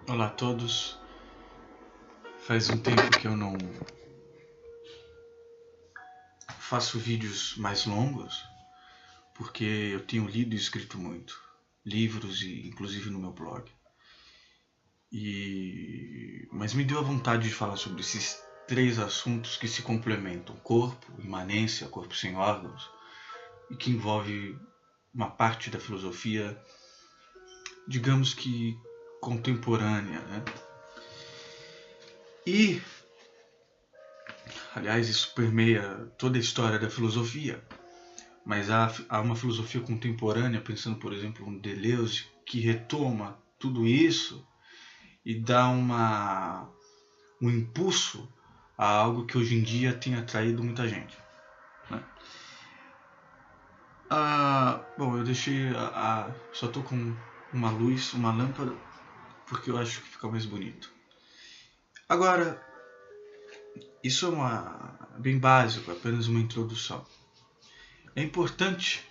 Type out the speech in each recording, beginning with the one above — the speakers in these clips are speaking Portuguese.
Olá a todos. Faz um tempo que eu não faço vídeos mais longos, porque eu tenho lido e escrito muito, livros e inclusive no meu blog. Mas me deu a vontade de falar sobre esses três assuntos que se complementam: corpo, imanência, corpo sem órgãos, e que envolve uma parte da filosofia, digamos que contemporânea, né? E, aliás, isso permeia toda a história da filosofia, mas há uma filosofia contemporânea, pensando, por exemplo, no Deleuze, que retoma tudo isso e dá um impulso a algo que hoje em dia tem atraído muita gente, né? Bom, eu deixei só estou com uma luz, uma lâmpada, porque eu acho que fica mais bonito. Agora, isso é bem básico, apenas uma introdução. É importante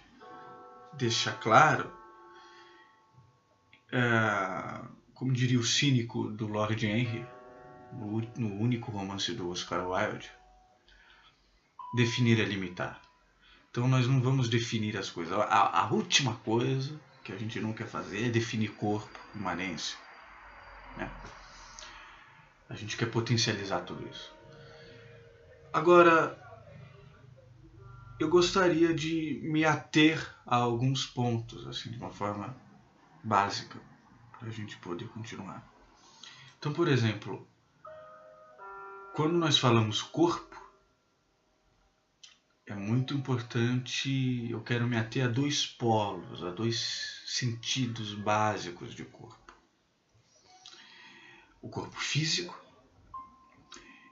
deixar claro, como diria o cínico do Lord Henry, no único romance do Oscar Wilde, definir é limitar. Então nós não vamos definir as coisas. A última coisa que a gente não quer fazer é definir corpo, imanência, né? A gente quer potencializar tudo isso. Agora, eu gostaria de me ater a alguns pontos, assim, de uma forma básica, para a gente poder continuar. Então, por exemplo, quando nós falamos corpo, é muito importante, eu quero me ater a dois polos, a dois sentidos básicos de corpo. O corpo físico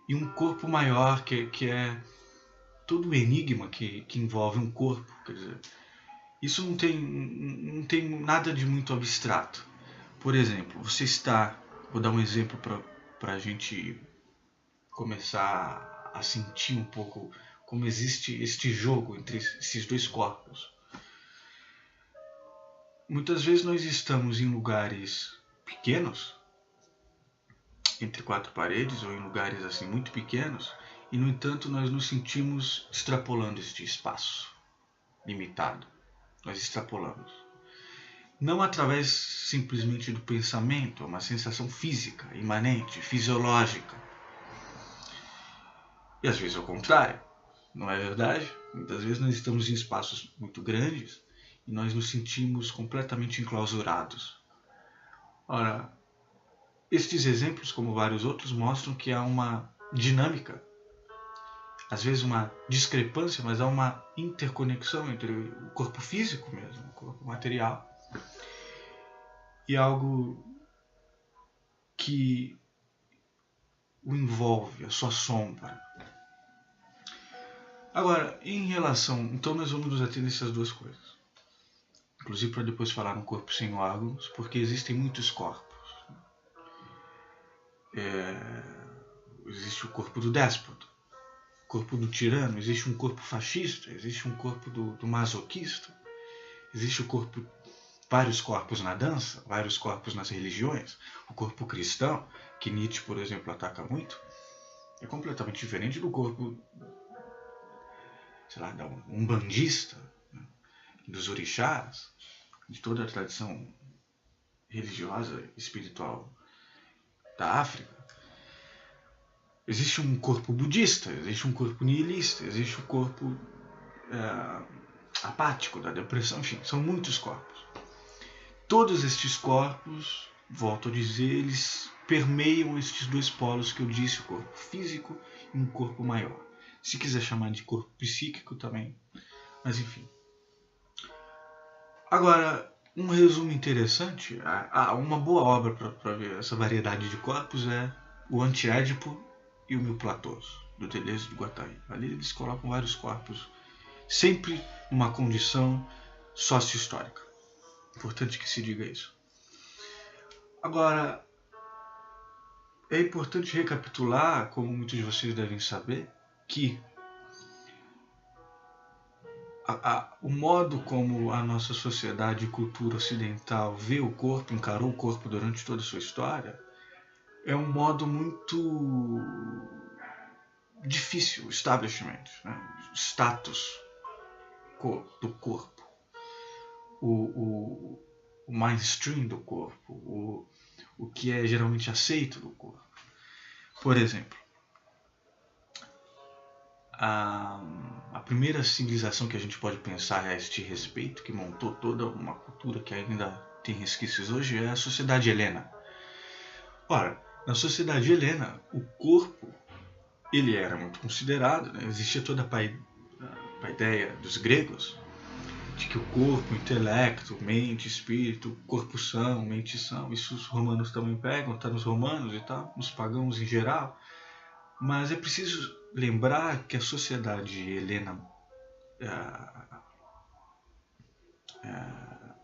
e um corpo maior, que é todo o enigma que envolve um corpo. Quer dizer, isso não tem nada de muito abstrato. Por exemplo, vou dar um exemplo para a gente começar a sentir um pouco como existe este jogo entre esses dois corpos. Muitas vezes nós estamos em lugares pequenos, entre quatro paredes, ou em lugares assim muito pequenos, e no entanto nós nos sentimos extrapolando este espaço limitado. Nós extrapolamos. Não através simplesmente do pensamento, é uma sensação física, imanente, fisiológica. E às vezes é o contrário, não é verdade? Muitas vezes nós estamos em espaços muito grandes e nós nos sentimos completamente enclausurados. Ora, estes exemplos, como vários outros, mostram que há uma dinâmica, às vezes uma discrepância, mas há uma interconexão entre o corpo físico mesmo, o corpo material, e algo que o envolve, a sua sombra. Agora, em relação... Então nós vamos nos ater nessas duas coisas. Inclusive para depois falar no corpo sem órgãos, porque existem muitos corpos. Existe o corpo do déspota, o corpo do tirano, existe um corpo fascista, existe um corpo do masoquista, existe o corpo... vários corpos na dança, vários corpos nas religiões. O corpo cristão, que Nietzsche, por exemplo, ataca muito, é completamente diferente do corpo, sei lá, da umbandista, né, dos orixás, de toda a tradição religiosa, espiritual da África. Existe um corpo budista, existe um corpo nihilista, existe o corpo apático, da depressão, enfim, são muitos corpos. Todos estes corpos, volto a dizer, eles permeiam estes dois polos que eu disse, o corpo físico e um corpo maior. Se quiser chamar de corpo psíquico também, mas enfim. Agora, um resumo interessante, uma boa obra para ver essa variedade de corpos é o Anti-Édipo e o Mil Platôs, do Deleuze e do Guattari. Ali eles colocam vários corpos, sempre numa condição sócio-histórica. Importante que se diga isso. Agora, é importante recapitular, como muitos de vocês devem saber, que o modo como a nossa sociedade e cultura ocidental vê o corpo, encarou o corpo durante toda a sua história, é um modo muito difícil, establishment, né? Status do corpo, o mainstream do corpo, o que é geralmente aceito do corpo. Por exemplo, a primeira civilização que a gente pode pensar a este respeito, que montou toda uma cultura que ainda tem resquícios hoje, é a sociedade helena. Ora, na sociedade helena, o corpo ele era muito considerado, né? Existia toda a ideia dos gregos de que o corpo, intelecto, mente, espírito, corpo são, mente são. Isso os romanos também pegam, está nos romanos e tal, nos pagãos em geral. Mas é preciso lembrar que a sociedade helena,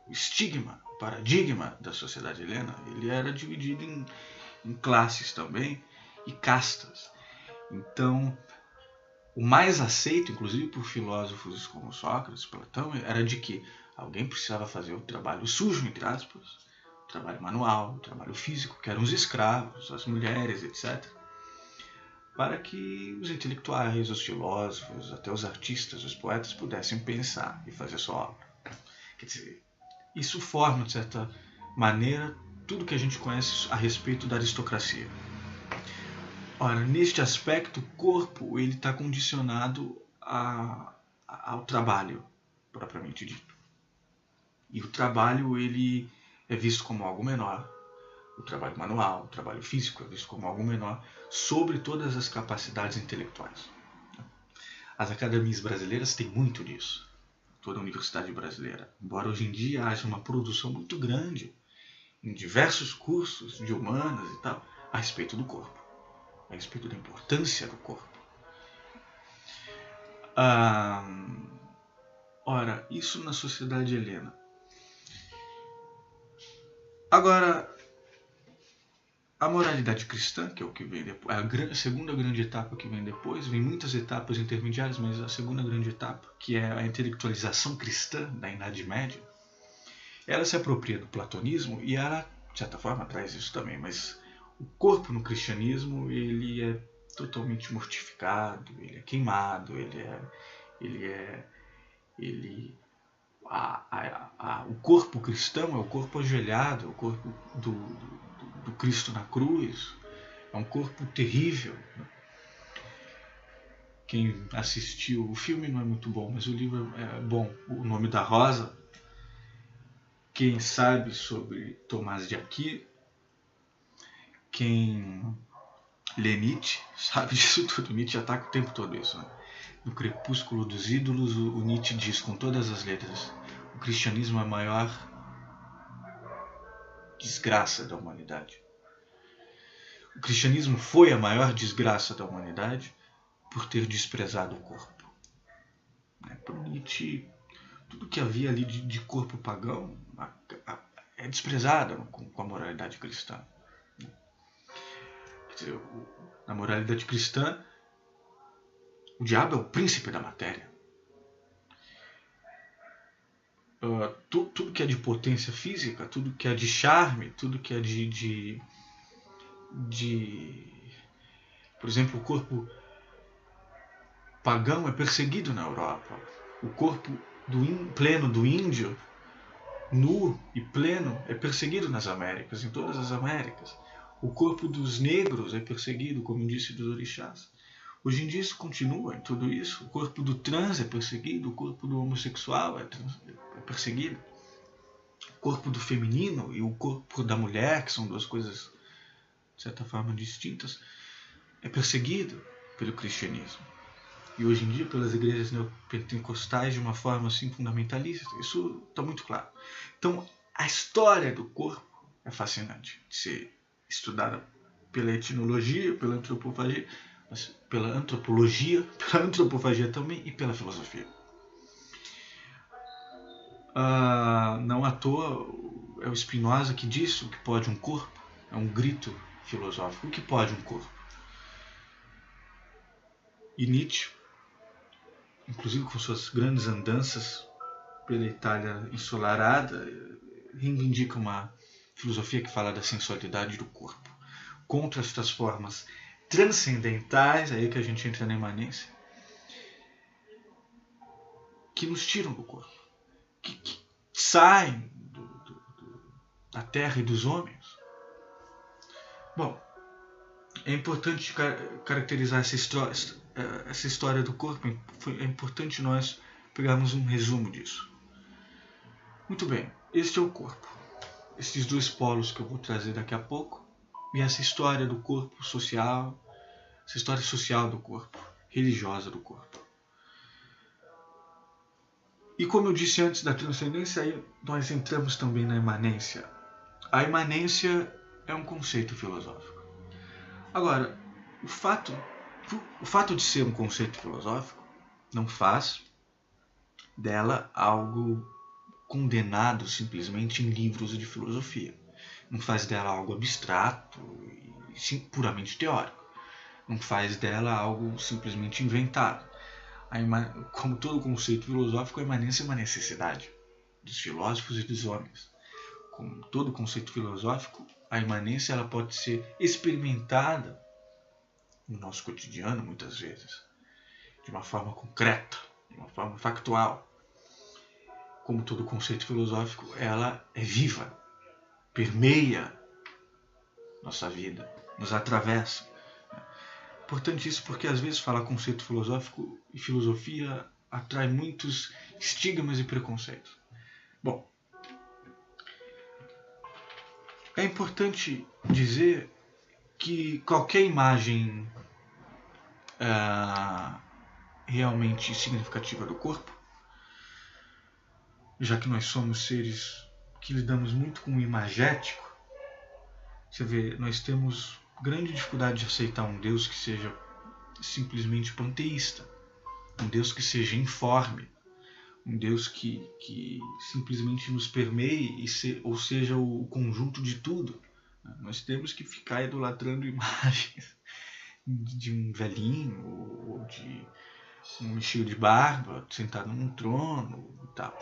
o estigma, o paradigma da sociedade helena, ele era dividido em classes também e castas. Então, o mais aceito, inclusive por filósofos como Sócrates, Platão, era de que alguém precisava fazer o trabalho sujo, entre aspas, o trabalho manual, o trabalho físico, que eram os escravos, as mulheres, etc., para que os intelectuais, os filósofos, até os artistas, os poetas pudessem pensar e fazer sua obra. Quer dizer, isso forma, de certa maneira, tudo que a gente conhece a respeito da aristocracia. Ora, neste aspecto, o corpo está condicionado ao trabalho, propriamente dito. E o trabalho ele é visto como algo menor. O trabalho manual, o trabalho físico é visto como algo menor sobre todas as capacidades intelectuais. As academias brasileiras têm muito disso. Toda a universidade brasileira. Embora hoje em dia haja uma produção muito grande em diversos cursos de humanas e tal, a respeito do corpo, a respeito da importância do corpo. Ora, isso na sociedade helena. Agora, a moralidade cristã, que é o que vem depois, a segunda grande etapa que vem depois, vem muitas etapas intermediárias, mas a segunda grande etapa, que é a intelectualização cristã da Idade Média, ela se apropria do platonismo e ela, de certa forma, traz isso também, mas o corpo no cristianismo ele é totalmente mortificado, ele é queimado, o corpo cristão é o corpo ajoelhado, é o corpo do Cristo na cruz, é um corpo terrível. Quem assistiu, o filme não é muito bom, mas o livro é bom, O Nome da Rosa. Quem sabe sobre Tomás de Aquino, quem lê Nietzsche, sabe disso tudo. Nietzsche ataca o tempo todo isso, né? No Crepúsculo dos Ídolos, o Nietzsche diz com todas as letras: o cristianismo é a maior desgraça da humanidade. O cristianismo foi a maior desgraça da humanidade por ter desprezado o corpo. Para Nietzsche, tudo que havia ali de corpo pagão é desprezado com a moralidade cristã. Quer dizer, na moralidade cristã, o diabo é o príncipe da matéria. Tudo que é de potência física, tudo que é de charme, tudo que é por exemplo, o corpo pagão é perseguido na Europa. O corpo pleno do índio, nu e pleno, é perseguido nas Américas, em todas as Américas. O corpo dos negros é perseguido, como disse, dos orixás. Hoje em dia isso continua em tudo isso. O corpo do trans é perseguido, o corpo do homossexual é perseguido. O corpo do feminino e o corpo da mulher, que são duas coisas, de certa forma, distintas, é perseguido pelo cristianismo. E hoje em dia pelas igrejas neopentecostais de uma forma assim fundamentalista. Isso está muito claro. Então, a história do corpo é fascinante de ser estudada pela etnologia, pela antropofagia, pela antropofagia também e pela filosofia. Não à toa é o Spinoza que diz o que pode um corpo. É um grito filosófico. O que pode um corpo? E Nietzsche, inclusive com suas grandes andanças pela Itália ensolarada, reivindica uma filosofia que fala da sensualidade do corpo. O contra estas formas transcendentais, aí que a gente entra na imanência, que nos tiram do corpo, que saem da terra e dos homens. Bom, é importante caracterizar essa história do corpo, é importante nós pegarmos um resumo disso. Muito bem, este é o corpo, esses dois polos que eu vou trazer daqui a pouco, e essa história do corpo social, essa história social do corpo, religiosa do corpo. E como eu disse antes da transcendência, aí nós entramos também na imanência. A imanência é um conceito filosófico. Agora, o fato de ser um conceito filosófico não faz dela algo condenado simplesmente em livros de filosofia. Não faz dela algo abstrato e puramente teórico. Não faz dela algo simplesmente inventado. Como todo conceito filosófico, a imanência é uma necessidade dos filósofos e dos homens. Como todo conceito filosófico, a imanência ela pode ser experimentada no nosso cotidiano, muitas vezes, de uma forma concreta, de uma forma factual. Como todo conceito filosófico, ela é viva, permeia nossa vida, nos atravessa. Importante isso porque às vezes falar conceito filosófico e filosofia atrai muitos estigmas e preconceitos. Bom, é importante dizer que qualquer imagem realmente significativa do corpo, já que nós somos seres que lidamos muito com o imagético, você vê, nós temos grande dificuldade de aceitar um Deus que seja simplesmente panteísta, um Deus que seja informe, um Deus que simplesmente nos permeie, ou seja, o conjunto de tudo. Nós temos que ficar idolatrando imagens de um velhinho, ou de um cheio de barba, sentado num trono e tal.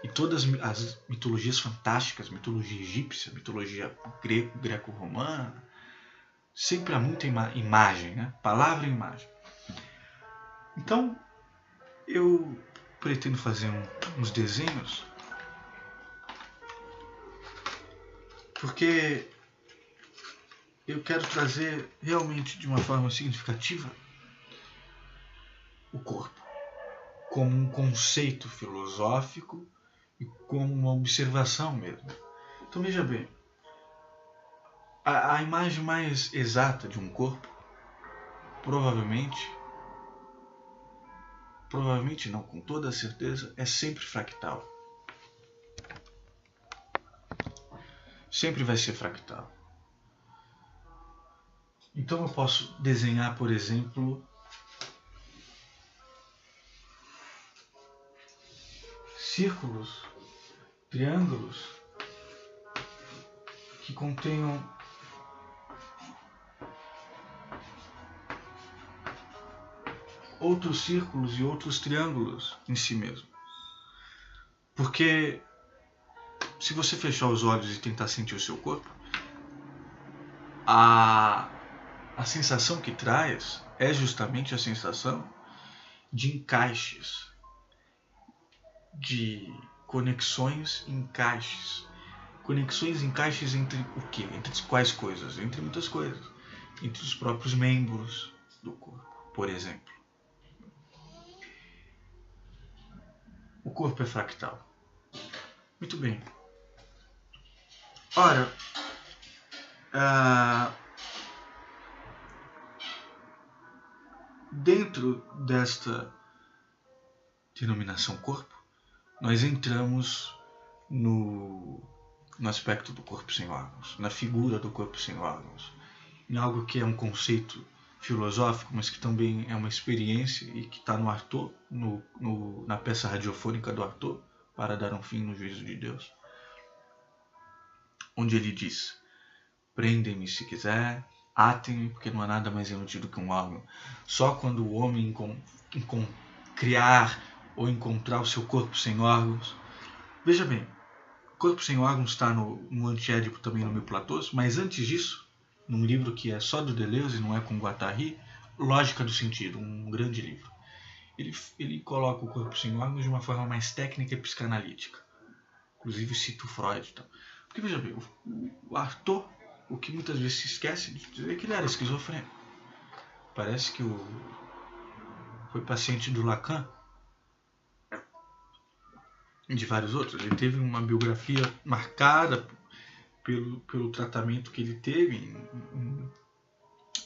E todas as mitologias fantásticas, mitologia egípcia, mitologia greco-romana, sempre há muita imagem, né? Palavra e imagem. Então, eu pretendo fazer uns desenhos, porque eu quero trazer realmente de uma forma significativa o corpo como um conceito filosófico e como uma observação mesmo. Então veja bem, a imagem mais exata de um corpo provavelmente não, com toda certeza, é sempre fractal. Sempre vai ser fractal. Então eu posso desenhar, por exemplo, círculos, triângulos que contenham outros círculos e outros triângulos em si mesmo. Porque se você fechar os olhos e tentar sentir o seu corpo, a sensação que traz é justamente a sensação de encaixes, de conexões e encaixes. Conexões e encaixes entre o quê? Entre quais coisas? Entre muitas coisas. Entre os próprios membros do corpo, por exemplo. O corpo é fractal. Muito bem. Ora, dentro desta denominação corpo, nós entramos no aspecto do corpo sem órgãos, na figura do corpo sem órgãos, em algo que é um conceito filosófico, mas que também é uma experiência e que está no Artaud, na peça radiofônica do Artaud, Para Dar um Fim no Juízo de Deus, onde ele diz: prendem-me se quiser, atem-me, porque não há nada mais inútil do que um órgão. Só quando o homem criar ou encontrar o seu corpo sem órgãos. Veja bem, o corpo sem órgãos está no Antiédipo, também no Mil Platôs, mas antes disso, num livro que é só do Deleuze, não é com Guattari, Lógica do Sentido, um grande livro. Ele coloca o corpo sem órgãos de uma forma mais técnica e psicanalítica. Inclusive cito Freud e tal. Porque veja bem, o Artaud, o que muitas vezes se esquece de dizer que ele era esquizofrênico. Parece que foi paciente do Lacan e de vários outros. Ele teve uma biografia marcada pelo tratamento que ele teve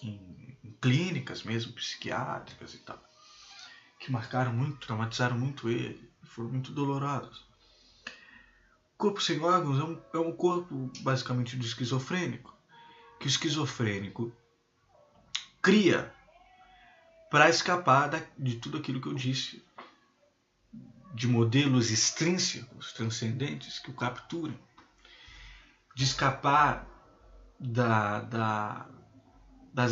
em clínicas mesmo, psiquiátricas e tal, que marcaram muito, traumatizaram muito ele, foram muito dolorosos. O corpo sem órgãos é um corpo basicamente do esquizofrênico, que o esquizofrênico cria para escapar de tudo aquilo que eu disse, de modelos extrínsecos, transcendentes, que o capturam, de escapar das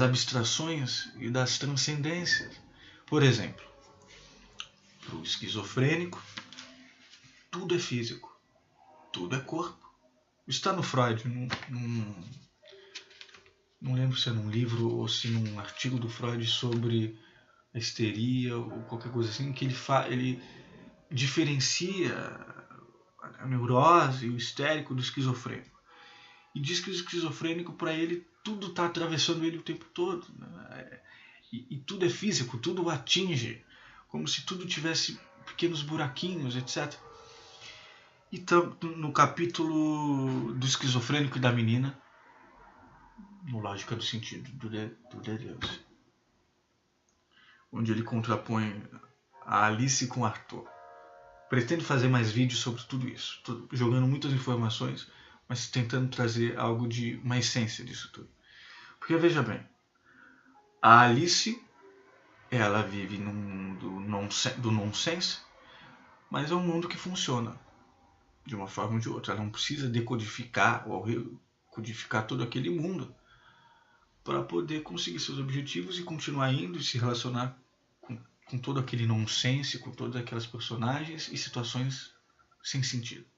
abstrações e das transcendências. Por exemplo, para o esquizofrênico, tudo é físico, tudo é corpo. Está no Freud, não lembro se é num livro ou se num artigo do Freud sobre a histeria ou qualquer coisa assim, que ele diferencia a neurose e o histérico do esquizofrênico. E diz que o esquizofrênico, para ele, tudo está atravessando ele o tempo todo. Né? E tudo é físico, tudo o atinge, como se tudo tivesse pequenos buraquinhos, etc. Então, no capítulo do esquizofrênico e da menina, no Lógica do Sentido, do Deleuze, onde ele contrapõe a Alice com Artaud. Pretendo fazer mais vídeos sobre tudo isso, jogando muitas informações, mas tentando trazer algo de uma essência disso tudo. Porque veja bem, a Alice, ela vive num mundo do nonsense, mas é um mundo que funciona de uma forma ou de outra. Ela não precisa decodificar ou recodificar todo aquele mundo para poder conseguir seus objetivos e continuar indo e se relacionar com todo aquele nonsense, com todas aquelas personagens e situações sem sentido.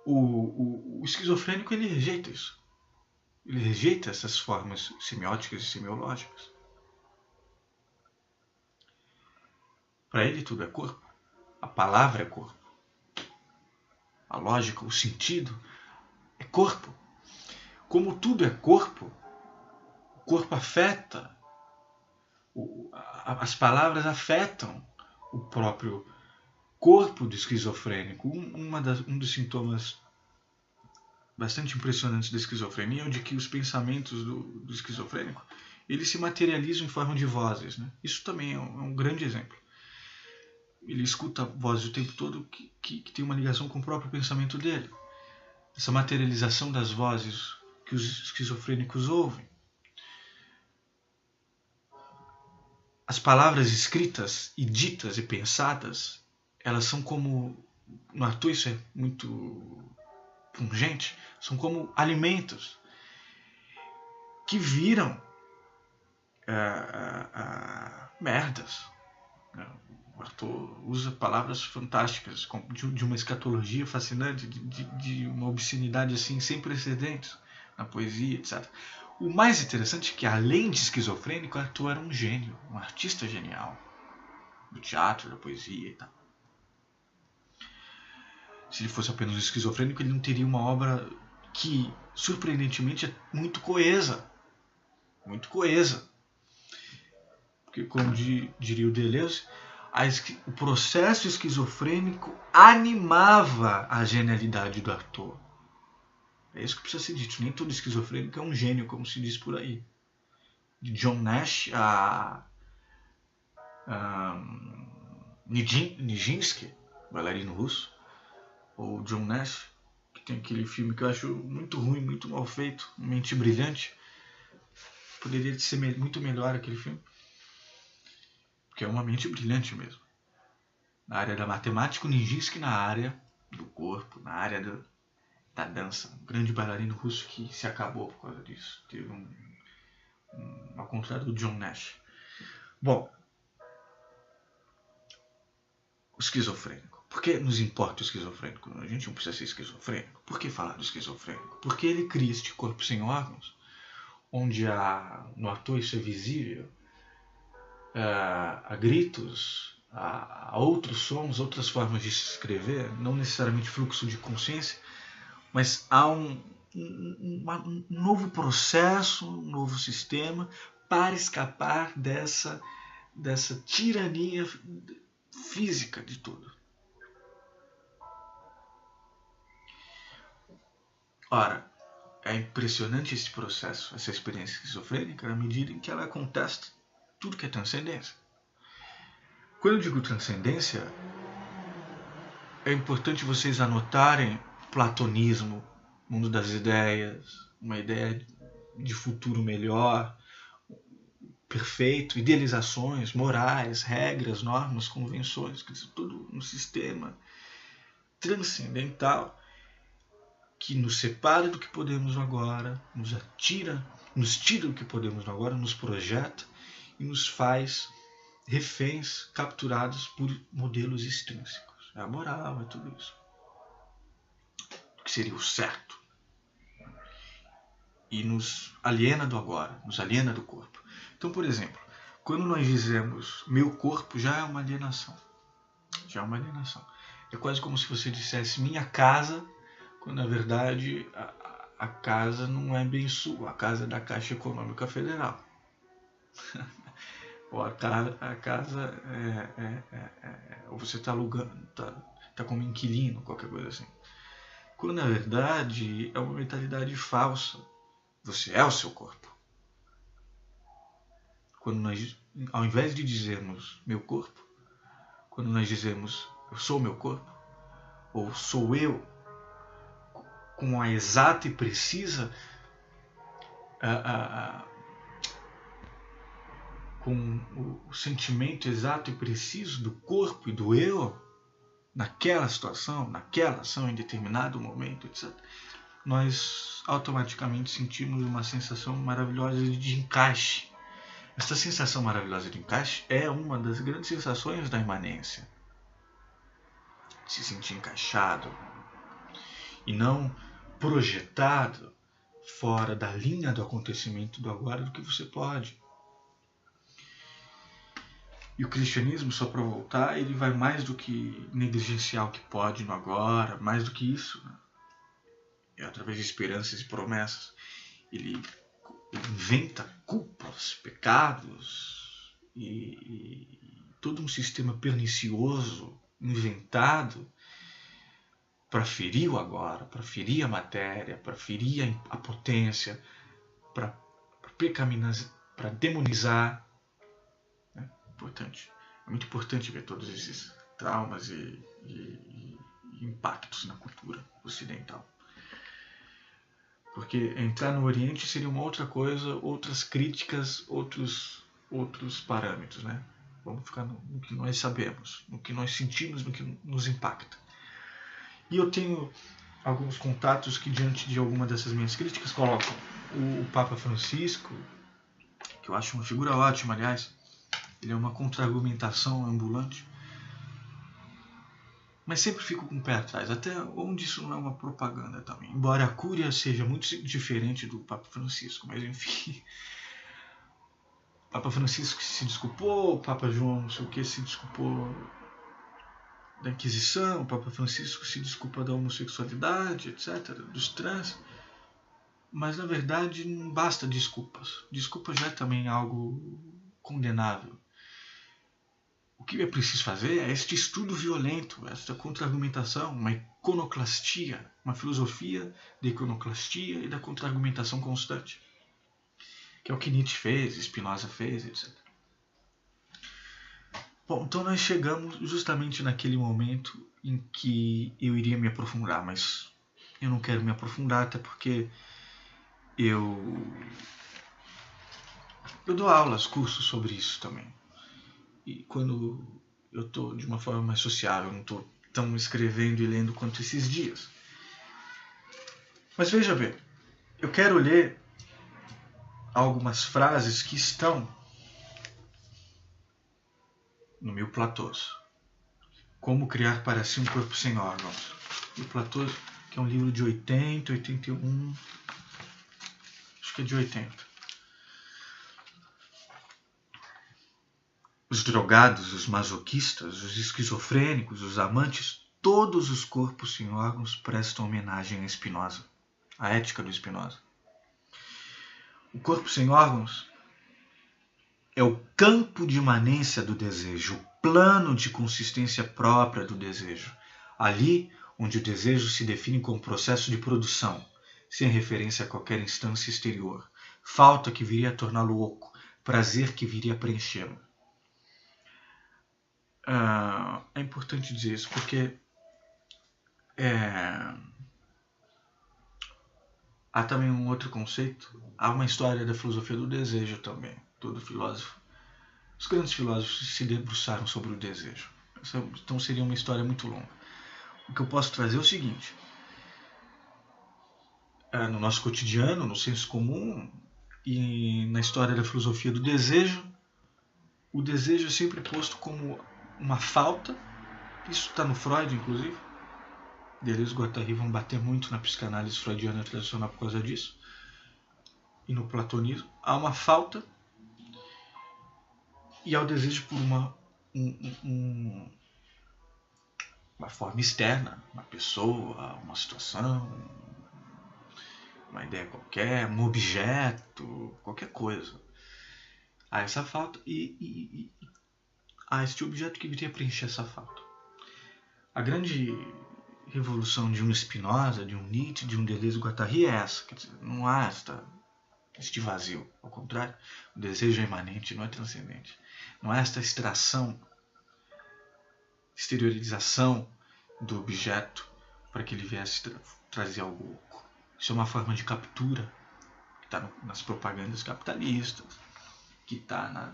O esquizofrênico, ele rejeita isso. Ele rejeita essas formas semióticas e semiológicas. Para ele tudo é corpo. A palavra é corpo. A lógica, o sentido é corpo. Como tudo é corpo, o corpo afeta, as palavras afetam o próprio corpo do esquizofrênico. Um dos sintomas bastante impressionantes da esquizofrenia é o de que os pensamentos do esquizofrênico, eles se materializam em forma de vozes. Né? Isso também é um grande exemplo. Ele escuta vozes o tempo todo que tem uma ligação com o próprio pensamento dele. Essa materialização das vozes que os esquizofrênicos ouvem. As palavras escritas e ditas e pensadas, elas são como, no Artaud isso é muito pungente, são como alimentos que viram merdas. O Artaud usa palavras fantásticas, de uma escatologia fascinante, de uma obscenidade assim, sem precedentes na poesia, etc. O mais interessante é que, além de esquizofrênico, Artaud era um gênio, um artista genial, do teatro, da poesia e tal. Se ele fosse apenas um esquizofrênico, ele não teria uma obra que, surpreendentemente, é muito coesa. Muito coesa. Porque, como diria o Deleuze, o processo esquizofrênico animava a genialidade do Artaud. É isso que precisa ser dito. Nem todo esquizofrênico é um gênio, como se diz por aí. De John Nash a Nijinsky, bailarino russo, ou John Nash, que tem aquele filme que eu acho muito ruim, muito mal feito, Mente Brilhante. Poderia ser muito melhor aquele filme, porque é uma mente brilhante mesmo. Na área da matemática, o Nijinsky na área do corpo, na área da dança. Um grande bailarino russo que se acabou por causa disso. Teve ao contrário do John Nash. Bom, o esquizofrênico. Por que nos importa o esquizofrênico? A gente não precisa ser esquizofrênico. Por que falar do esquizofrênico? Porque ele cria este corpo sem órgãos, onde no ator isso é visível, há gritos, há outros sons, outras formas de se escrever, não necessariamente fluxo de consciência, mas há um novo processo, um novo sistema para escapar dessa tirania física de tudo. Ora, é impressionante esse processo, essa experiência esquizofrênica, na medida em que ela contesta tudo que é transcendência. Quando eu digo transcendência, é importante vocês anotarem platonismo, mundo das ideias, uma ideia de futuro melhor, perfeito, idealizações, morais, regras, normas, convenções, quer dizer, tudo um sistema transcendental que nos separa do que podemos no agora, nos tira do que podemos no agora, nos projeta e nos faz reféns capturados por modelos extrínsecos. É a moral, é tudo isso. O que seria o certo. E nos aliena do agora, nos aliena do corpo. Então, por exemplo, quando nós dizemos meu corpo, já é uma alienação. Já é uma alienação. É quase como se você dissesse minha casa, quando na verdade a casa não é bem sua, a casa é da Caixa Econômica Federal. Ou a casa ou você está alugando, está como inquilino, qualquer coisa assim. Quando na verdade é uma mentalidade falsa. Você é o seu corpo. Quando nós, ao invés de dizermos meu corpo, quando nós dizemos eu sou meu corpo, ou sou eu, com a exata e precisa, com o sentimento exato e preciso do corpo e do eu, naquela situação, naquela ação, em determinado momento, etc., nós automaticamente sentimos uma sensação maravilhosa de encaixe. Essa sensação maravilhosa de encaixe é uma das grandes sensações da imanência. Se sentir encaixado e não projetado fora da linha do acontecimento do agora do que você pode. E o cristianismo, só para voltar, ele vai mais do que negligenciar o que pode no agora, mais do que isso, né? É através de esperanças e promessas. Ele inventa culpas, pecados e todo um sistema pernicioso inventado para ferir o agora, para ferir a matéria, para ferir a potência, para demonizar. Importante. É muito importante ver todos esses traumas e impactos na cultura ocidental. Porque entrar no Oriente seria uma outra coisa, outras críticas, outros parâmetros, né? Vamos ficar no que nós sabemos, no que nós sentimos, no que nos impacta. E eu tenho alguns contatos que, diante de alguma dessas minhas críticas, colocam o Papa Francisco, que eu acho uma figura ótima, aliás. Ele é uma contra-argumentação ambulante. Mas sempre fico com o pé atrás, até onde isso não é uma propaganda também. Embora a Cúria seja muito diferente do Papa Francisco, mas enfim. O Papa Francisco se desculpou, o Papa João não sei o que se desculpou da Inquisição, o Papa Francisco se desculpa da homossexualidade, etc., dos trans. Mas na verdade não basta desculpas. Desculpa já é também algo condenável. O que é preciso fazer é este estudo violento, esta contra-argumentação, uma iconoclastia, uma filosofia da iconoclastia e da contra-argumentação constante, que é o que Nietzsche fez, Spinoza fez, etc. Bom, então nós chegamos justamente naquele momento em que eu iria me aprofundar, mas eu não quero me aprofundar, até porque eu dou aulas, cursos sobre isso também. E quando eu estou de uma forma mais sociável, não estou tão escrevendo e lendo quanto esses dias. Mas veja bem, eu quero ler algumas frases que estão no meu Platôs. Como Criar para Si um Corpo Sem Órgãos, do Platão, que é um livro de 80, 81, acho que é de 80. Os drogados, os masoquistas, os esquizofrênicos, os amantes, todos os corpos sem órgãos prestam homenagem a Spinoza, a ética do Spinoza. O corpo sem órgãos é o campo de imanência do desejo, o plano de consistência própria do desejo. Ali onde o desejo se define como processo de produção, sem referência a qualquer instância exterior, falta que viria a torná-lo oco, prazer que viria a preenchê-lo. É importante dizer isso, porque há também um outro conceito, há uma história da filosofia do desejo também. Todo filósofo, os grandes filósofos se debruçaram sobre o desejo. Então seria uma história muito longa. O que eu posso trazer é o seguinte: no nosso cotidiano, no senso comum e na história da filosofia do desejo, o desejo é sempre posto como uma falta. Isso está no Freud, inclusive. Deleuze e Guattari vão bater muito na psicanálise freudiana tradicional por causa disso. E no platonismo há uma falta e há o desejo por uma forma externa, uma pessoa, uma situação, uma ideia qualquer, um objeto, qualquer coisa. Há essa falta e há este objeto que viria a preencher essa falta. A grande revolução de um Spinoza, de um Nietzsche, de um Deleuze e Guattari é essa. Quer dizer, não há este vazio. Ao contrário, o desejo é imanente, não é transcendente. Não há esta extração, exteriorização do objeto para que ele viesse trazer algo oco. Isso é uma forma de captura que está nas propagandas capitalistas, que está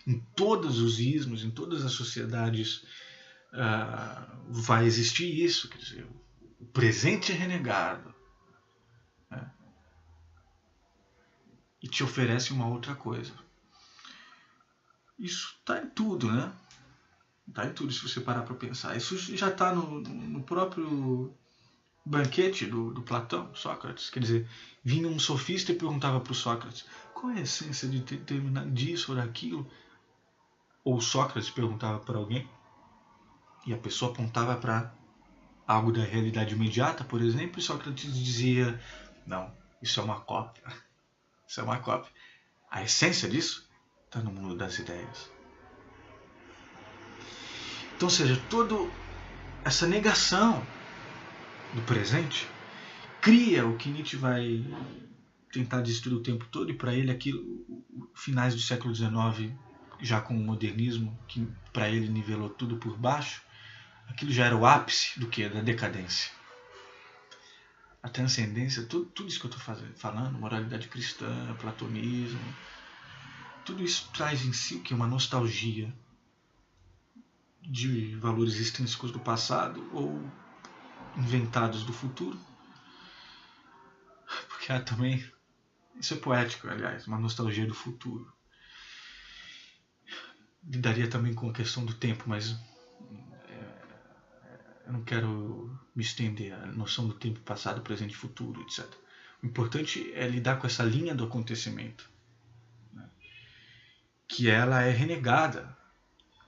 em todos os ismos, em todas as sociedades. Vai existir isso, quer dizer, o presente é renegado, né? E te oferece uma outra coisa. Isso está em tudo, né? Está em tudo, se você parar para pensar. Isso já está no próprio banquete do Platão, Sócrates. Quer dizer, vinha um sofista e perguntava para o Sócrates: qual é a essência de determinar disso ou daquilo? Ou Sócrates perguntava para alguém e a pessoa apontava para algo da realidade imediata, por exemplo, e Sócrates dizia: não, isso é uma cópia. Isso é uma cópia. A essência disso está no mundo das ideias. Então, ou seja, toda essa negação do presente cria o que Nietzsche vai tentar destruir o tempo todo, e para ele aquilo, finais do século XIX, já com o modernismo, que para ele nivelou tudo por baixo, aquilo já era o ápice do que? Da decadência. A transcendência, tudo isso que eu estou falando, moralidade cristã, platonismo, tudo isso traz em si o que? Uma nostalgia de valores extrínsecos do passado ou inventados do futuro. Porque há também, isso é poético, aliás, uma nostalgia do futuro. Lidaria também com a questão do tempo, mas eu não quero me estender à noção do tempo passado, presente e futuro, etc. O importante é lidar com essa linha do acontecimento, né? Que ela é renegada,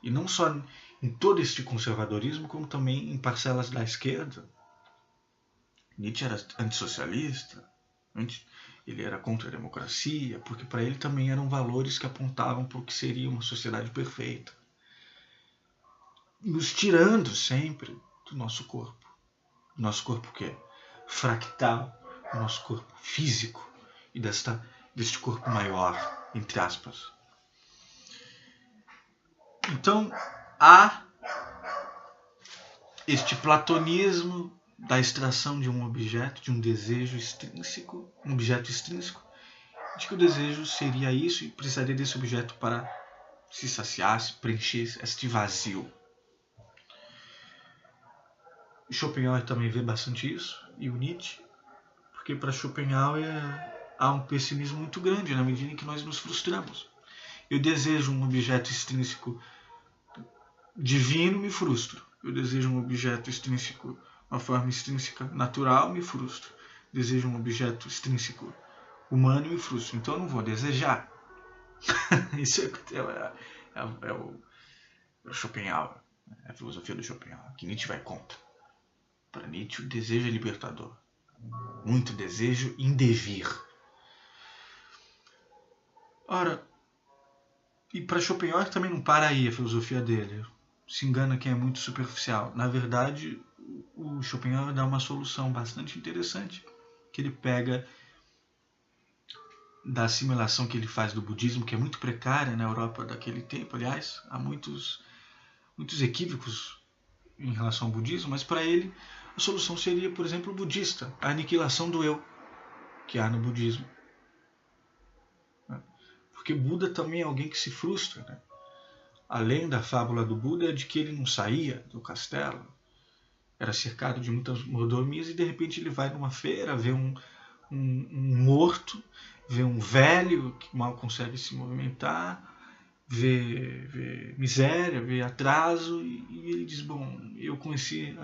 e não só em todo este conservadorismo, como também em parcelas da esquerda. Nietzsche era antissocialista, ele era contra a democracia, porque para ele também eram valores que apontavam para o que seria uma sociedade perfeita, nos tirando sempre do nosso corpo. O nosso corpo que é fractal, o nosso corpo físico e deste corpo maior, entre aspas. Então, há este platonismo da extração de um objeto, de um desejo extrínseco, um objeto extrínseco, de que o desejo seria isso e precisaria desse objeto para se saciar, se preencher este vazio. Schopenhauer também vê bastante isso, e o Nietzsche, porque para Schopenhauer há um pessimismo muito grande na medida em que nós nos frustramos. Eu desejo um objeto extrínseco divino, me frustro. Eu desejo um objeto extrínseco, uma forma extrínseca natural, me frustro. Desejo um objeto extrínseco humano e me frustro. Então eu não vou desejar. Isso é o Schopenhauer, é a filosofia do Schopenhauer, que Nietzsche vai contra. Para Nietzsche, o desejo é libertador. Muito desejo indevir. Ora, e para Schopenhauer também não para aí a filosofia dele. Se engana quem é muito superficial. Na verdade, o Schopenhauer dá uma solução bastante interessante, que ele pega da assimilação que ele faz do budismo, que é muito precária na Europa daquele tempo. Aliás, há muitos equívocos em relação ao budismo, mas para ele a solução seria, por exemplo, budista, a aniquilação do eu que há no budismo. Porque Buda também é alguém que se frustra, né? Além da fábula do Buda, de que ele não saía do castelo, era cercado de muitas mordomias e de repente ele vai numa feira, vê um morto, vê um velho que mal consegue se movimentar, vê miséria, vê atraso e ele diz, bom, eu conheci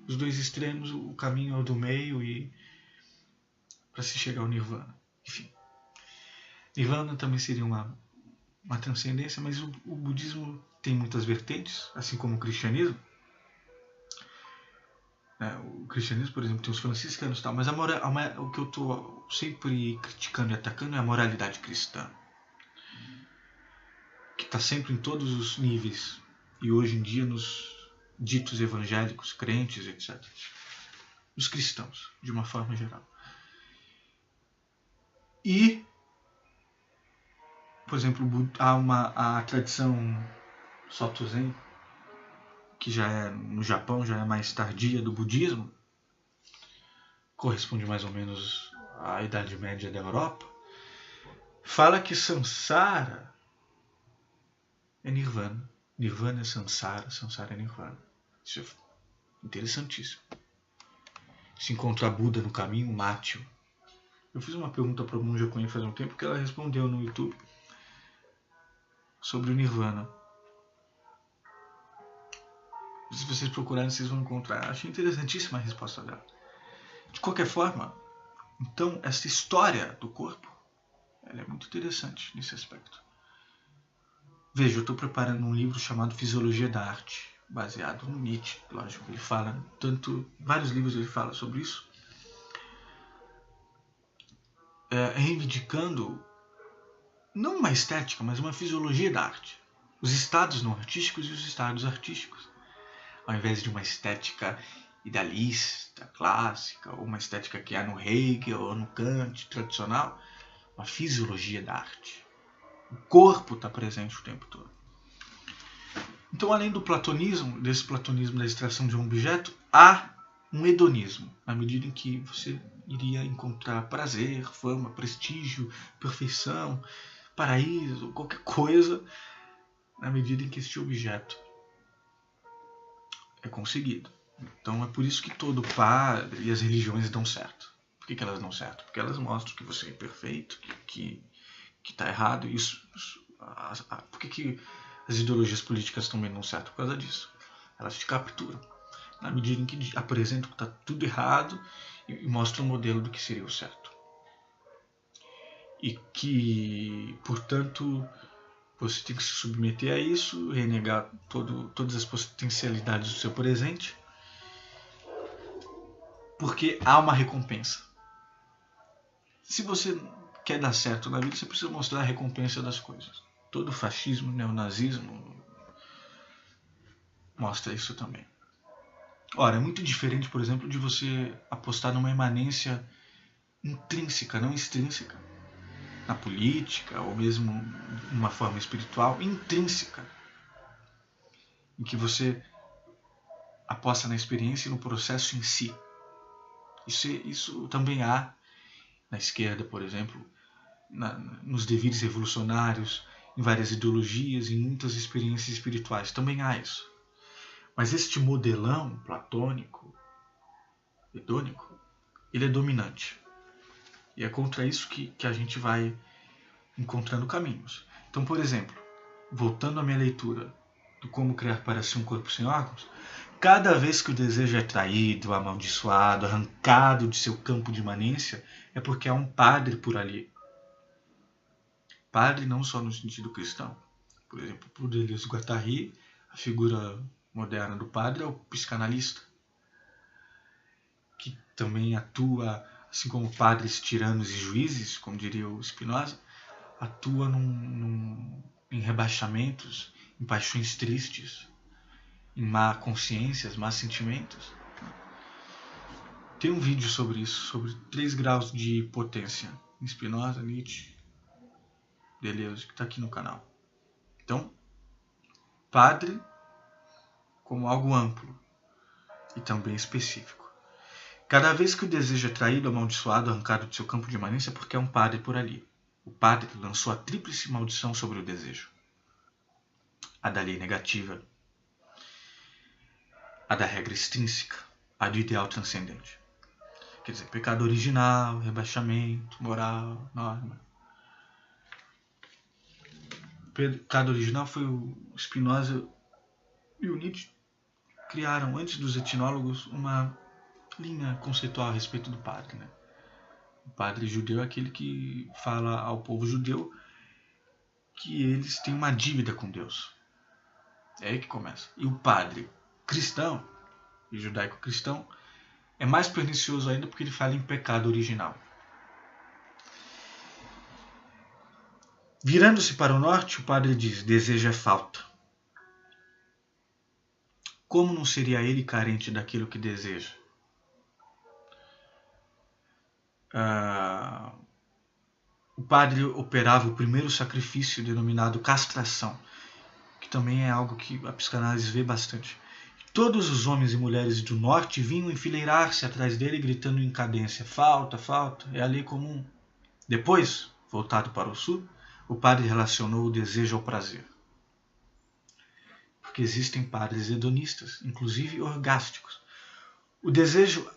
os dois extremos, o caminho é o do meio e para se chegar ao Nirvana. Enfim, Nirvana também seria uma transcendência, mas o budismo tem muitas vertentes, assim como o cristianismo. O cristianismo, por exemplo, tem os franciscanos e tal, mas o que eu estou sempre criticando e atacando é a moralidade cristã, que está sempre em todos os níveis, e hoje em dia nos ditos evangélicos, crentes, etc. Os cristãos, de uma forma geral. E, por exemplo, há a tradição Soto Zen, que já é no Japão, já é mais tardia do budismo, corresponde mais ou menos à Idade Média da Europa, fala que Samsara é Nirvana. Nirvana é Samsara, Samsara é Nirvana. Isso é interessantíssimo. Se encontrar Buda no caminho, mate-o. Eu fiz uma pergunta para um japonês faz um tempo que ela respondeu no YouTube sobre o Nirvana. Se vocês procurarem, vocês vão encontrar. Achei interessantíssima a resposta dela. De qualquer forma, então, essa história do corpo, ela é muito interessante nesse aspecto. Veja, eu estou preparando um livro chamado Fisiologia da Arte, baseado no Nietzsche. Lógico, ele fala vários livros ele fala sobre isso. Reivindicando não uma estética, mas uma fisiologia da arte. Os estados não artísticos e os estados artísticos. Ao invés de uma estética idealista, clássica, ou uma estética que há no Hegel ou no Kant tradicional, uma fisiologia da arte. O corpo está presente o tempo todo. Então, além do platonismo, desse platonismo da extração de um objeto, há um hedonismo, na medida em que você iria encontrar prazer, fama, prestígio, perfeição, paraíso, qualquer coisa, na medida em que este objeto é conseguido. Então é por isso que todo padre e as religiões dão certo. Por que elas dão certo? Porque elas mostram que você é imperfeito, que está errado. Por que as ideologias políticas também dão certo? Por causa disso. Elas te capturam. Na medida em que apresentam que está tudo errado e mostram um modelo do que seria o certo. E que, portanto, você tem que se submeter a isso, renegar todas as potencialidades do seu presente, porque há uma recompensa. Se você quer dar certo na vida, você precisa mostrar a recompensa das coisas. Todo fascismo, neonazismo mostra isso também. Ora, é muito diferente, por exemplo, de você apostar numa imanência intrínseca, não extrínseca, na política ou mesmo numa forma espiritual intrínseca, em que você aposta na experiência e no processo em si. Isso também há na esquerda, por exemplo, nos devires revolucionários, em várias ideologias, em muitas experiências espirituais. Também há isso. Mas este modelão platônico, hedônico, ele é dominante. E é contra isso que a gente vai encontrando caminhos. Então, por exemplo, voltando à minha leitura do Como Criar para Si um Corpo Sem Órgãos, Cada vez que o desejo é traído, amaldiçoado, arrancado de seu campo de imanência, é porque há um padre por ali. Padre não só no sentido cristão. Por exemplo, para o Deleuze e Guattari, a figura moderna do padre é o psicanalista, que também atua, assim como padres, tiranos e juízes, como diria o Spinoza, atua em rebaixamentos, em paixões tristes, em má consciências, má sentimentos. Tem um vídeo sobre isso, sobre 3 graus de potência, em Spinoza, Nietzsche, Deleuze, que está aqui no canal. Então, padre como algo amplo e também específico. Cada vez que o desejo é traído, amaldiçoado, arrancado de seu campo de imanência, é porque é um padre por ali. O padre lançou a tríplice maldição sobre o desejo. A da lei negativa, a da regra extrínseca, a do ideal transcendente. Quer dizer, pecado original, rebaixamento, moral, norma. O pecado original foi o Spinoza e o Nietzsche criaram, antes dos etnólogos, uma linha conceitual a respeito do padre. Né? O padre judeu é aquele que fala ao povo judeu que eles têm uma dívida com Deus. É aí que começa. E o padre cristão, e judaico-cristão, é mais pernicioso ainda porque ele fala em pecado original. Virando-se para o norte, o padre diz: desejo é falta. Como não seria ele carente daquilo que deseja? O padre operava o primeiro sacrifício denominado castração, que também é algo que a psicanálise vê bastante. Todos os homens e mulheres do norte vinham enfileirar-se atrás dele, gritando em cadência: falta, falta, é a lei comum. Depois, voltado para o sul, o padre relacionou o desejo ao prazer. Porque existem padres hedonistas, inclusive orgásticos. O desejo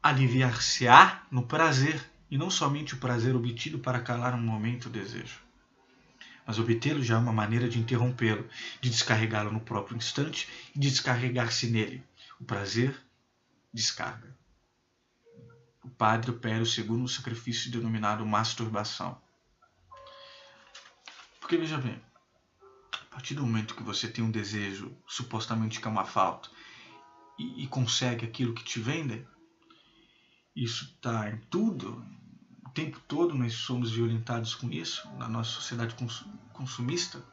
aliviar-se-á no prazer, e não somente o prazer obtido para calar um momento o desejo. Mas obtê-lo já é uma maneira de interrompê-lo, de descarregá-lo no próprio instante e de descarregar-se nele. O prazer descarga. O padre opera o segundo sacrifício denominado masturbação. Porque veja bem, a partir do momento que você tem um desejo supostamente que é uma falta e consegue aquilo que te vendem, isso está em tudo, o tempo todo nós somos violentados com isso, na nossa sociedade consumista.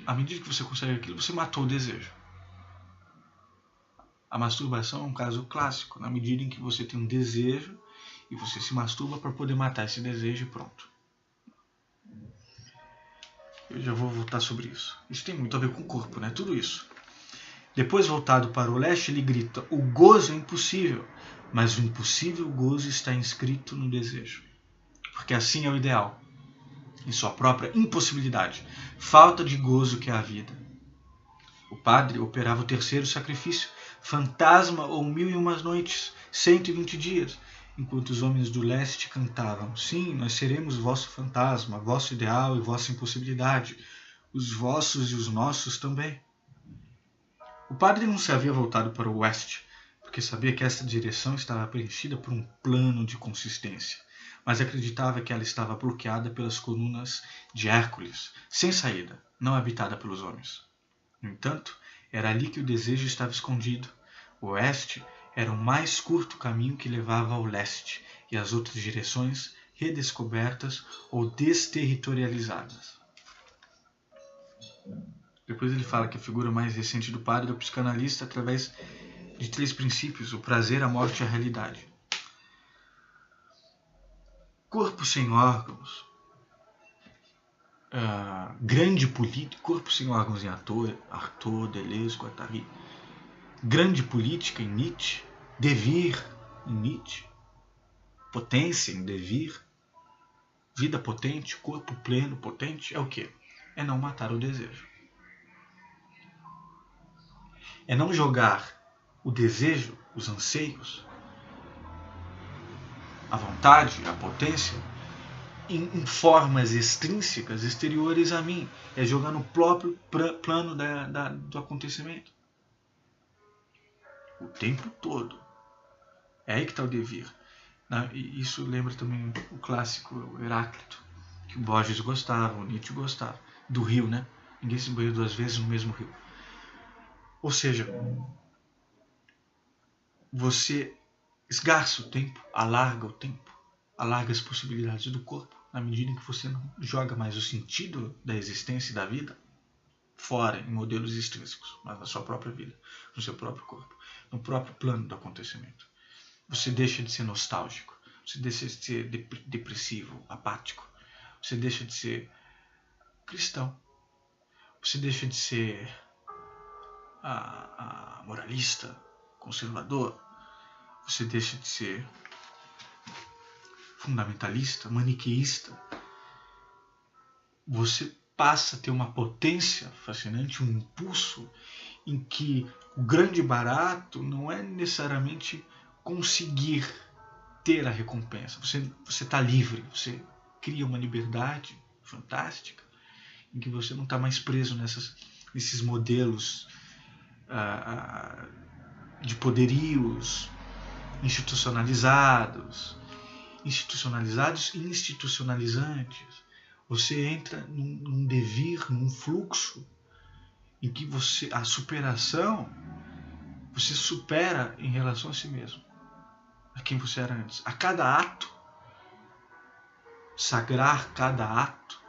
À medida que você consegue aquilo, você matou o desejo. A masturbação é um caso clássico, na medida em que você tem um desejo e você se masturba para poder matar esse desejo e pronto. Eu já vou voltar sobre isso. Isso tem muito a ver com o corpo, né? Tudo isso. Depois, voltado para o leste, ele grita: o gozo é impossível, mas o impossível gozo está inscrito no desejo. Porque assim é o ideal, em sua própria impossibilidade, falta de gozo que é a vida. O padre operava o terceiro sacrifício, fantasma ou 1001 noites, 120 dias, enquanto os homens do leste cantavam: sim, nós seremos vosso fantasma, vosso ideal e vossa impossibilidade, os vossos e os nossos também. O padre não se havia voltado para o oeste, porque sabia que essa direção estava preenchida por um plano de consistência, mas acreditava que ela estava bloqueada pelas colunas de Hércules, sem saída, não habitada pelos homens. No entanto, era ali que o desejo estava escondido. O oeste era o mais curto caminho que levava ao leste, e as outras direções redescobertas ou desterritorializadas. Depois ele fala que a figura mais recente do padre é o psicanalista através de 3 princípios: o prazer, a morte e a realidade. Corpo sem órgãos, grande política, corpo sem órgãos em Artaud, Deleuze, Guattari, grande política em Nietzsche, devir em Nietzsche, potência em devir, vida potente, corpo pleno, potente, é o quê? É não matar o desejo. É não jogar o desejo, os anseios, a vontade, a potência, em formas extrínsecas, exteriores a mim. É jogar no próprio plano do acontecimento. O tempo todo. É aí que está o devir. E isso lembra também o clássico Heráclito, que o Borges gostava, o Nietzsche gostava. Do rio, né? Ninguém se banhou 2 vezes no mesmo rio. Ou seja, você esgarça o tempo, alarga o tempo, alarga as possibilidades do corpo, na medida em que você não joga mais o sentido da existência e da vida fora, em modelos extrínsecos, mas na sua própria vida, no seu próprio corpo, no próprio plano do acontecimento. Você deixa de ser nostálgico, você deixa de ser depressivo, apático, você deixa de ser cristão, você deixa de ser moralista, conservador, você deixa de ser fundamentalista, maniqueísta. Você passa a ter uma potência fascinante, um impulso em que o grande barato não é necessariamente conseguir ter a recompensa. Você está livre, você cria uma liberdade fantástica em que você não está mais preso nesses modelos de poderios institucionalizados e institucionalizantes. Você entra num devir, num fluxo em que a superação, você supera em relação a si mesmo, a quem você era antes. A cada ato, sagrar cada ato,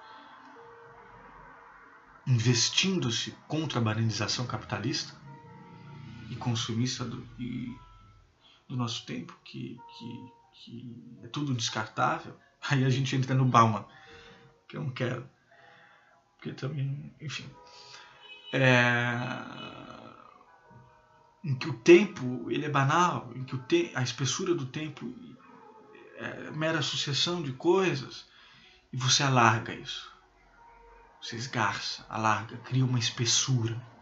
investindo-se contra a banalização capitalista e consumista do nosso tempo, que é tudo descartável. Aí a gente entra no Bauman, que eu não quero, porque também, enfim, em que o tempo ele é banal, em que a espessura do tempo é mera sucessão de coisas, e você alarga isso, você esgarça, alarga, cria uma espessura.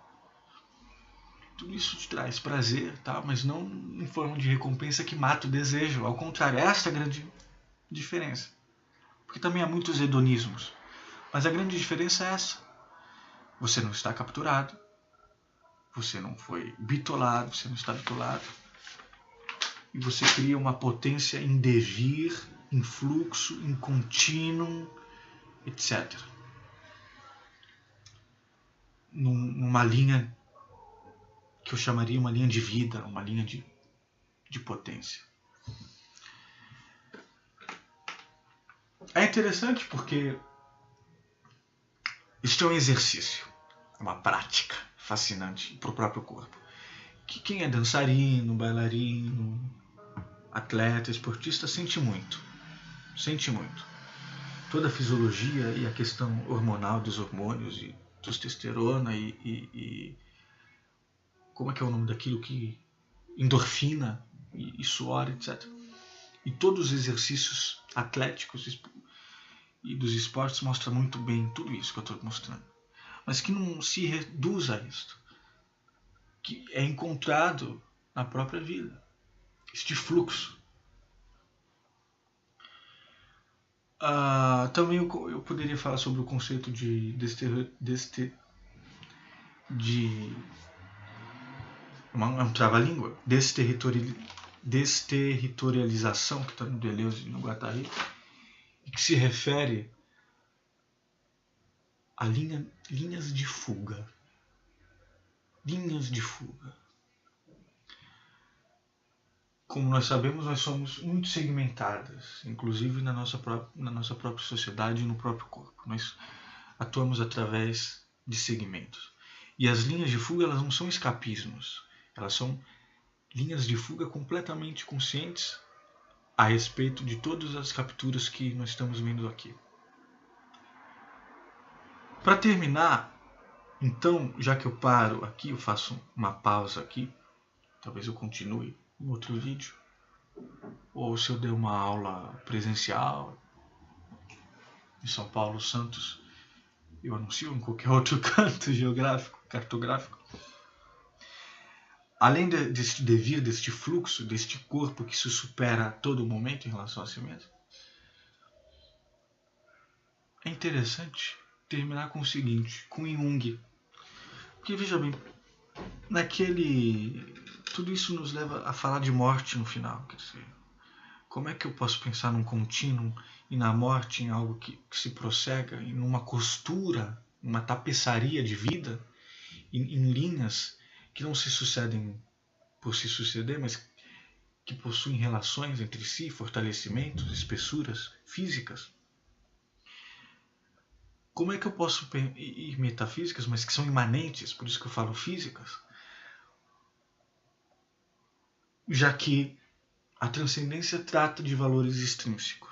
Tudo isso te traz prazer, tá? Mas não em forma de recompensa que mata o desejo. Ao contrário, essa é a grande diferença. Porque também há muitos hedonismos. Mas a grande diferença é essa. Você não está capturado. Você não foi bitolado. Você não está bitolado. E você cria uma potência em devir, em fluxo, em contínuo, etc. Numa linha que eu chamaria uma linha de vida, uma linha de potência. É interessante porque isso é um exercício, uma prática fascinante para o próprio corpo. Que quem é dançarino, bailarino, atleta, esportista sente muito. Sente muito. Toda a fisiologia e a questão hormonal dos hormônios e testosterona e como é que é o nome daquilo que endorfina e suor, etc. E todos os exercícios atléticos e dos esportes mostram muito bem tudo isso que eu estou mostrando. Mas que não se reduz a isto. Que é encontrado na própria vida. Este fluxo. Também eu poderia falar sobre o conceito é um trava-língua, desterritorialização, que está no Deleuze e no Guattari, e que se refere a linhas de fuga. Linhas de fuga. Como nós sabemos, nós somos muito segmentadas, inclusive na nossa própria sociedade e no próprio corpo. Nós atuamos através de segmentos. E as linhas de fuga, elas não são escapismos. Elas são linhas de fuga completamente conscientes a respeito de todas as capturas que nós estamos vendo aqui. Para terminar, então, já que eu paro aqui, eu faço uma pausa aqui, talvez eu continue em outro vídeo, ou se eu der uma aula presencial em São Paulo, Santos, eu anuncio em qualquer outro canto geográfico, cartográfico. Além deste devir, deste fluxo, deste corpo que se supera a todo momento em relação a si mesmo, é interessante terminar com o seguinte, com Jung. Porque veja bem, tudo isso nos leva a falar de morte no final. Quer dizer, como é que eu posso pensar num contínuo e na morte em algo que se prossega, em uma costura, uma tapeçaria de vida, em linhas que não se sucedem por se suceder, mas que possuem relações entre si, fortalecimentos, espessuras físicas? Como é que eu posso ir metafísicas, mas que são imanentes, por isso que eu falo físicas, já que a transcendência trata de valores extrínsecos,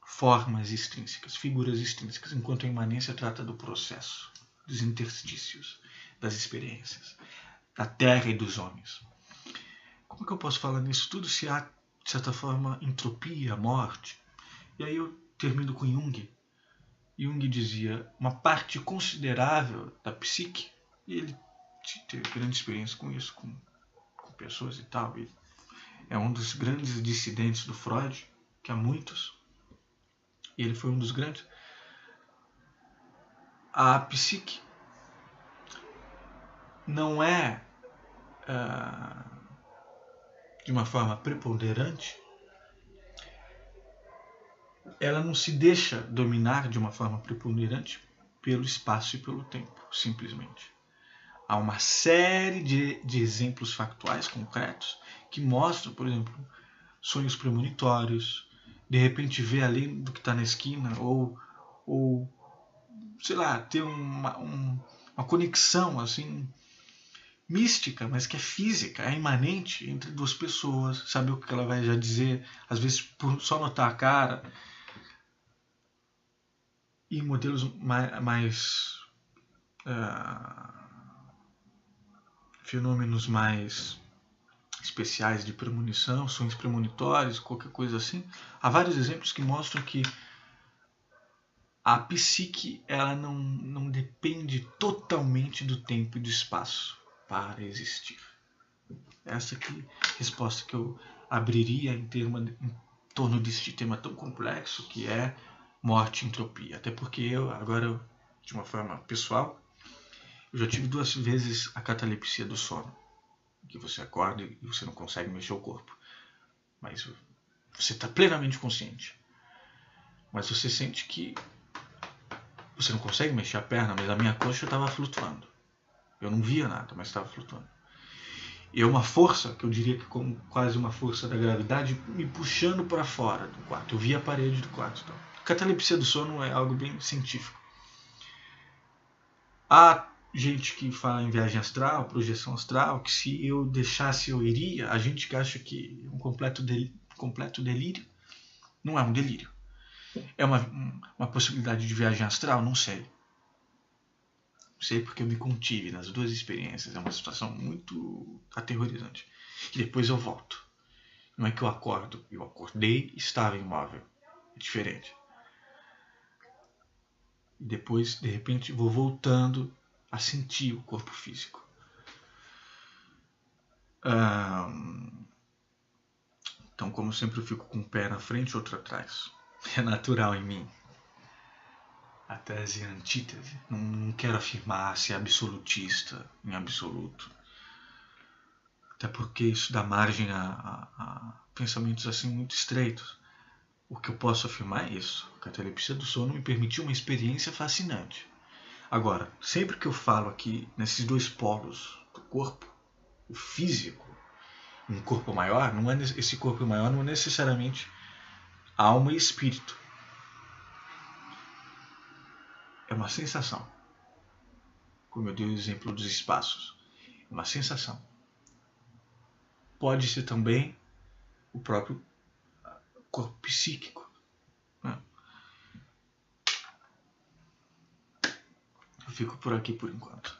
formas extrínsecas, figuras extrínsecas, enquanto a imanência trata do processo, dos interstícios, das experiências, da terra e dos homens. Como é que eu posso falar nisso tudo se há, de certa forma, entropia, morte? E aí eu termino com Jung. Jung dizia uma parte considerável da psique, e ele teve grande experiência com isso, com pessoas e tal, e é um dos grandes dissidentes do Freud, que há muitos, e ele foi um dos grandes. A psique não é de uma forma preponderante, ela não se deixa dominar de uma forma preponderante pelo espaço e pelo tempo, simplesmente. Há uma série de exemplos factuais concretos que mostram, por exemplo, sonhos premonitórios, de repente ver além do que está na esquina, ou sei lá, ter uma conexão assim mística, mas que é física, é imanente entre duas pessoas, saber o que ela vai já dizer, às vezes por só notar a cara. E modelos fenômenos mais especiais de premonição, sonhos premonitórios, qualquer coisa assim. Há vários exemplos que mostram que a psique ela não depende totalmente do tempo e do espaço para existir. Essa aqui é a resposta que eu abriria em torno deste tema tão complexo que é morte e entropia. Até porque eu, agora, de uma forma pessoal, eu já tive 2 vezes a catalepsia do sono, que você acorda e você não consegue mexer o corpo, mas você está plenamente consciente, mas você sente que você não consegue mexer a perna, mas a minha coxa estava flutuando. Eu não via nada, mas estava flutuando. E é uma força, que eu diria que como quase uma força da gravidade, me puxando para fora do quarto. Eu via a parede do quarto. Então. Catalepsia do sono é algo bem científico. Há gente que fala em viagem astral, projeção astral, que se eu deixasse eu iria. A gente que acha que é um completo delírio. Não é um delírio. É uma possibilidade de viagem astral? Não sei. Sei porque eu me contive nas 2 experiências. É uma situação muito aterrorizante. E depois eu volto. Não é que eu acordo. Eu acordei e estava imóvel. É diferente. E depois, de repente, vou voltando a sentir o corpo físico. Então, como sempre, eu fico com um pé na frente e outro atrás. É natural em mim. A tese e a antítese. Não quero afirmar ser absolutista em absoluto. Até porque isso dá margem a pensamentos assim muito estreitos. O que eu posso afirmar é isso. A catalepsia do sono me permitiu uma experiência fascinante. Agora, sempre que eu falo aqui nesses 2 polos do corpo, o físico, um corpo maior, esse corpo maior não é necessariamente alma e espírito. É uma sensação. Como eu dei o exemplo dos espaços. É uma sensação. Pode ser também o próprio corpo psíquico. Né? Eu fico por aqui por enquanto.